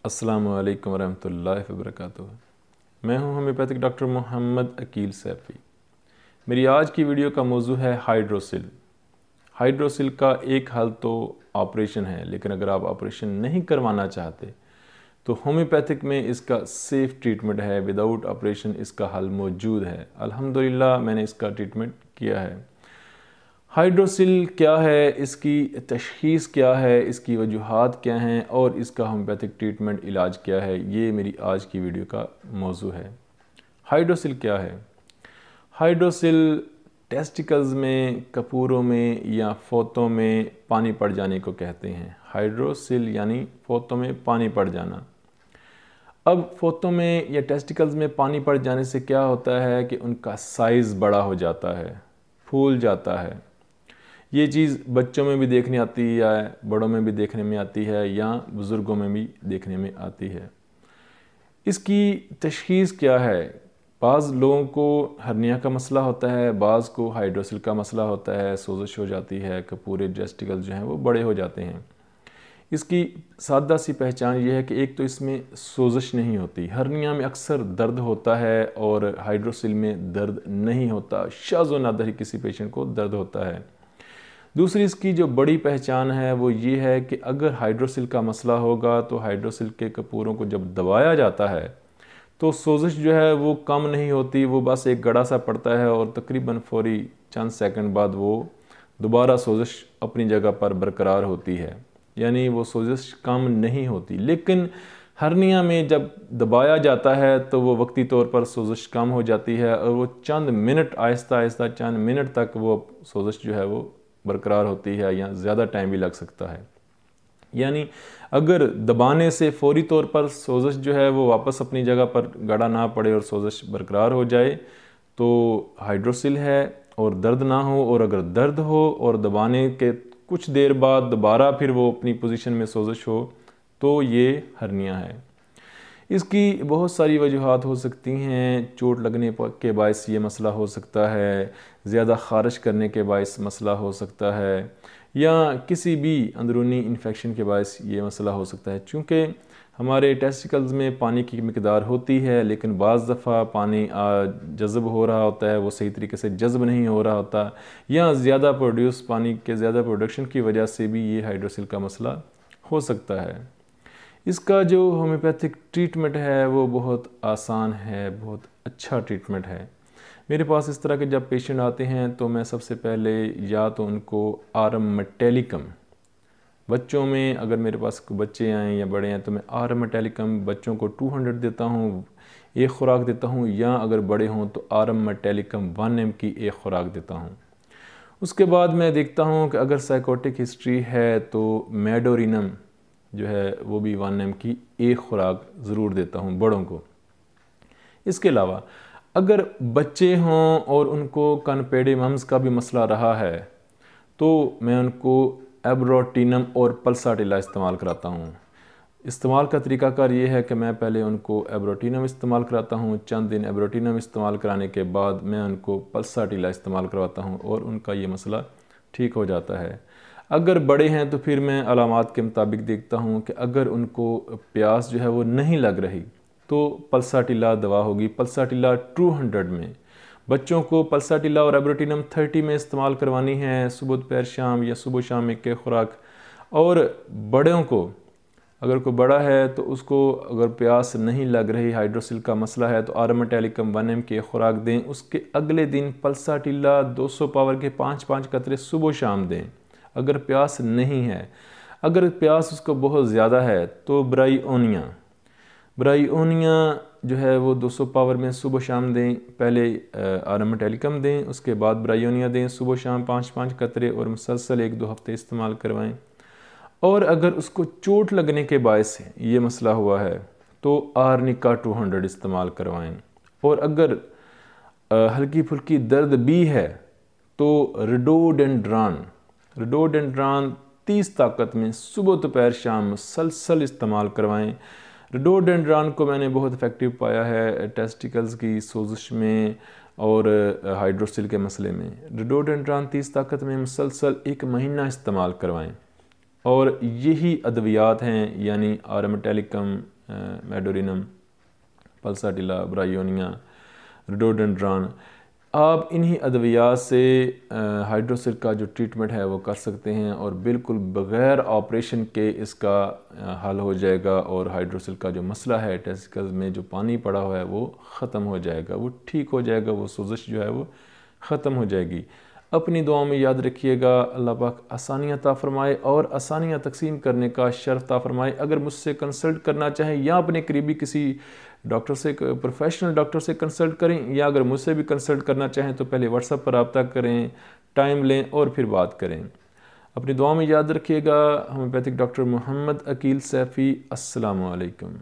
अस्सलामु अलैकुम वरहमतुल्लाहि वबरकातुहू। मैं हूं होम्योपैथिक डॉक्टर मोहम्मद अकील सैफ़ी। मेरी आज की वीडियो का मौजू है हाइड्रोसिल। हाइड्रोसिल का एक हल तो ऑपरेशन है, लेकिन अगर आप ऑपरेशन नहीं करवाना चाहते तो होम्योपैथिक में इसका सेफ़ ट्रीटमेंट है। विदाउट ऑपरेशन इसका हल मौजूद है। अल्हम्दुलिल्लाह मैंने इसका ट्रीटमेंट किया है। हाइड्रोसिल क्या है, इसकी तशख़ीस क्या है, इसकी वजूहात क्या हैं और इसका होम्योपैथिक ट्रीटमेंट इलाज क्या है, ये मेरी आज की वीडियो का मौजू है। हाइड्रोसिल क्या है? हाइड्रोसिल टेस्टिकल्स में, कपूरों में या फोतों में पानी पड़ जाने को कहते हैं। हाइड्रोसिल यानी फोतों में पानी पड़ जाना। अब फोतों में या टेस्टिकल्स में पानी पड़ जाने से क्या होता है कि उनका साइज़ बड़ा हो जाता है, फूल जाता है। ये चीज़ बच्चों में भी देखने आती है या बड़ों में भी देखने में आती है या बुज़ुर्गों में भी देखने में आती है। इसकी तशख़ीस क्या है? बाज़ लोगों को हर्निया का मसला होता है, बाज़ को हाइड्रोसिल का मसला होता है, सोज़श हो जाती है कि पूरे टेस्टिकल्स जो हैं वो बड़े हो जाते हैं। इसकी सादा सी पहचान ये है कि एक तो इसमें सोज़श नहीं होती। हर्निया में अक्सर दर्द होता है और हाइड्रोसिल में दर्द नहीं होता। शाज़ व नादिर ही किसी पेशेंट को दर्द होता है। दूसरी इसकी जो बड़ी पहचान है वो ये है कि अगर हाइड्रोसिल का मसला होगा तो हाइड्रोसिल के कपूरों को जब दबाया जाता है तो सोज़श जो है वो कम नहीं होती, वो बस एक गड़ा सा पड़ता है और तकरीबन फौरी चंद सेकंड बाद वो दोबारा सोज़श अपनी जगह पर बरकरार होती है, यानी वो सोज़श कम नहीं होती। लेकिन हर्निया में जब दबाया जाता है तो वो वक्ती तौर पर सोज़श कम हो जाती है और वो चंद मिनट आहिस्ता आहिस्ता चंद मिनट तक वो सोज़श जो है वो बरकरार होती है या ज़्यादा टाइम भी लग सकता है। यानी अगर दबाने से फौरी तौर पर सोज़श जो है वो वापस अपनी जगह पर गड़ा ना पड़े और सोज़श बरकरार हो जाए तो हाइड्रोसिल है और दर्द ना हो, और अगर दर्द हो और दबाने के कुछ देर बाद दोबारा फिर वो अपनी पोजीशन में सोज़श हो तो ये हर्निया है। इसकी बहुत सारी वजूहात हो सकती हैं। चोट लगने के बायस ये मसला हो सकता है, ज़्यादा ख़ारिश करने के बायस मसला हो सकता है, या किसी भी अंदरूनी इन्फेक्शन के बायस ये मसला हो सकता है। चूँकि हमारे टेस्टिकल्स में पानी की मिकदार होती है, लेकिन बाज़ दफ़ा पानी जज़ब हो रहा होता है, वो सही तरीके से जज़ब नहीं हो रहा होता, या ज़्यादा पानी के ज़्यादा प्रोडक्शन की वजह से भी ये हाइड्रोसिल का मसला हो सकता है। इसका जो होम्योपैथिक ट्रीटमेंट है वो बहुत आसान है, बहुत अच्छा ट्रीटमेंट है। मेरे पास इस तरह के जब पेशेंट आते हैं तो मैं सबसे पहले या तो उनको आरम मेटेलिकम, बच्चों में अगर मेरे पास बच्चे आएँ या बड़े हैं तो मैं आरम मेटेलिकम बच्चों को 200 देता हूँ, एक खुराक देता हूँ, या अगर बड़े हों तो आरम मेटेलिकम 1 mg की एक खुराक देता हूँ। उसके बाद मैं देखता हूँ कि अगर साइकोटिक हिस्ट्री है तो मेडोरिनम जो है वो भी 1 mg की एक खुराक ज़रूर देता हूँ बड़ों को। इसके अलावा अगर बच्चे हों और उनको कनपेडिमम्स का भी मसला रहा है तो मैं उनको एब्रोटिनम और पल्साटिला इस्तेमाल कराता हूँ। इस्तेमाल का तरीकाकार ये है कि मैं पहले उनको एब्रोटिनम इस्तेमाल कराता हूँ, चंद दिन एब्रोटिनम इस्तेमाल कराने के बाद मैं उनको पल्साटिला इस्तेमाल करवाता हूँ और उनका ये मसला ठीक हो जाता है। अगर बड़े हैं तो फिर मैं अलामात के मुताबिक देखता हूँ कि अगर उनको प्यास जो है वो नहीं लग रही तो पल्साटिला दवा होगी। पल्साटिला 200 में, बच्चों को पल्साटिला और एब्रोटिनम 30 में इस्तेमाल करवानी है, सुबह दोपहर शाम या सुबह शाम एक खुराक। और बड़ों को अगर कोई बड़ा है तो उसको अगर प्यास नहीं लग रही, हाइड्रोसिल का मसला है, तो आरम मेटेलिकम 1 mg की खुराक दें। उसके अगले दिन पल्साटिला 200 पावर के 5-5 कतरे सुबह शाम दें अगर प्यास नहीं है। अगर प्यास उसको बहुत ज़्यादा है तो ब्रायोनिया जो है वो 200 पावर में सुबह शाम दें। पहले आरम मेटेलिकम दें, उसके बाद ब्रायोनिया दें, सुबह शाम 5-5 कतरे, और मुसलसल 1-2 हफ्ते इस्तेमाल करवाएं। और अगर उसको चोट लगने के बायस ये मसला हुआ है तो आर्निका 200 इस्तेमाल करवाएं। और अगर हल्की फुल्की दर्द भी है तो रिडोडेंड्रान 30 ताकत में सुबह दोपहर शाम मुसलसल इस्तेमाल करवाएं। रिडोडेंड्रान को मैंने बहुत इफ़ेक्टिव पाया है टेस्टिकल्स की सोज़श में और हाइड्रोसिल के मसले में। रिडोडेंड्रान 30 ताकत में मुसलसल 1 महीना इस्तेमाल करवाएं। और यही अद्वियात हैं, यानी आरमेटेलिकम, मेडोरिनम, पल्साटिला, ब्रायोनिया, रोडोडेंड्रॉन। आप इन्हीं अद्वियात से हाइड्रोसिल का जो ट्रीटमेंट है वो कर सकते हैं और बिल्कुल बग़ैर ऑपरेशन के इसका हल हो जाएगा और हाइड्रोसिल का जो मसला है टेस्टिकल्स में जो पानी पड़ा हुआ है वो ख़त्म हो जाएगा, वो ठीक हो जाएगा, वो सोजिश जो है वो ख़त्म हो जाएगी। अपनी दुआओं में याद रखिएगा। अल्लाह पाक आसानियाँ अता फ़रमाए और आसानियाँ तकसीम करने का शर्फ अता फ़रमाए। अगर मुझसे कंसल्ट करना चाहें या अपने करीबी किसी डॉक्टर से, प्रोफेशनल डॉक्टर से कंसल्ट करें, या अगर मुझसे भी कंसल्ट करना चाहें तो पहले व्हाट्सएप पर रब्ता करें, टाइम लें और फिर बात करें। अपनी दुआ में याद रखिएगा। Homeopathic doctor Mohammed Aqeel Saifi. अस्सलामु अलैकुम।